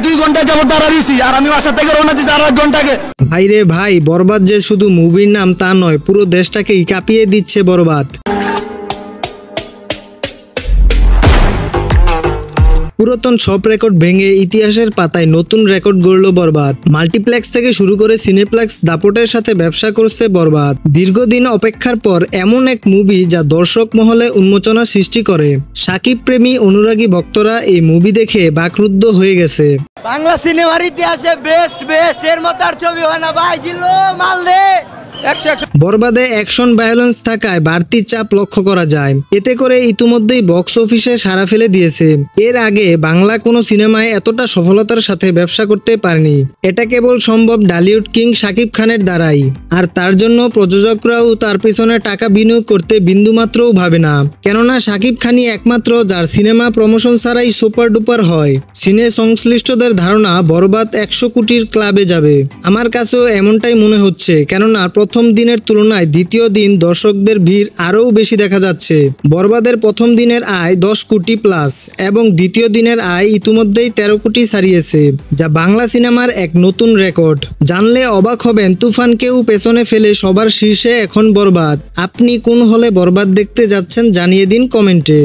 2 ঘন্টা যাবত দাঁড়াইছি আর আমি বাসা থেকে রওনা দিছি আর 1 ঘন্টা আগে। ভাই রে ভাই, বরবাদ যে শুধু মুভির নাম তা নয়, পুরো দেশটাকেই কাঁপিয়ে দিচ্ছে বরবাদ। পুরাতন সব রেকর্ড ভেঙে ইতিহাসের পাতায় নতুন রেকর্ড গড়ল বরবাদ। মাল্টিপ্লেক্স থেকে শুরু করে সিনেপ্লেক্স দাপটের সাথে ব্যবসা করছে বরবাদ। দীর্ঘদিন অপেক্ষার পর এমন এক মুভি যা দর্শক মহলে উন্মোচনা সৃষ্টি করে। শাকিব প্রেমী অনুরাগী ভক্তরা এই মুভি দেখে বাকরুদ্ধ হয়ে গেছে। বাংলা সিনেমার ইতিহাসে বেস্ট এর মতো আর ছবি হয় না ভাই, জিল্লো মাল দে। বরবাদে অ্যাকশন ভায়োলেন্স থাকায় বাড়তি চাপ লক্ষ্য করা যায়। এতে করে ইতিমধ্যেই বক্স অফিসে সাড়া ফেলে দিয়েছে। এর আগে বাংলা কোনো সিনেমায় এতটা সফলতার সাথে ব্যবসা করতে পারেনি। এটা কেবল সম্ভব ঢালিউড কিং শাকিব খানের দ্বারাই। আর তার জন্য প্রযোজকরাও তার পিছনে টাকা বিনিয়োগ করতে বিন্দুমাত্রও ভাবে না। কেননা শাকিব খানই একমাত্র যার সিনেমা প্রমোশন ছাড়াই সুপার ডুপার হয়। সিনে সংশ্লিষ্টদের ধারণা বরবাদ 100 কোটির ক্লাবে যাবে। আমার কাছেও এমনটাই মনে হচ্ছে, কেননা প্রথম দিনের তুলনায় দ্বিতীয় দিন দর্শকদের ভিড় আরও বেশি দেখা যাচ্ছে। বরবাদের প্রথম দিনের আয় 10 কোটি প্লাস এবং দ্বিতীয় দিনের আয় ইতিমধ্যেই 13 কোটি ছাড়িয়েছে, যা বাংলা সিনেমার এক নতুন রেকর্ড। জানলে অবাক হবেন, তুফানকেও পেছনে ফেলে সবার শীর্ষে এখন বরবাদ। আপনি কোন হলে বরবাদ দেখতে যাচ্ছেন জানিয়ে দিন কমেন্টে।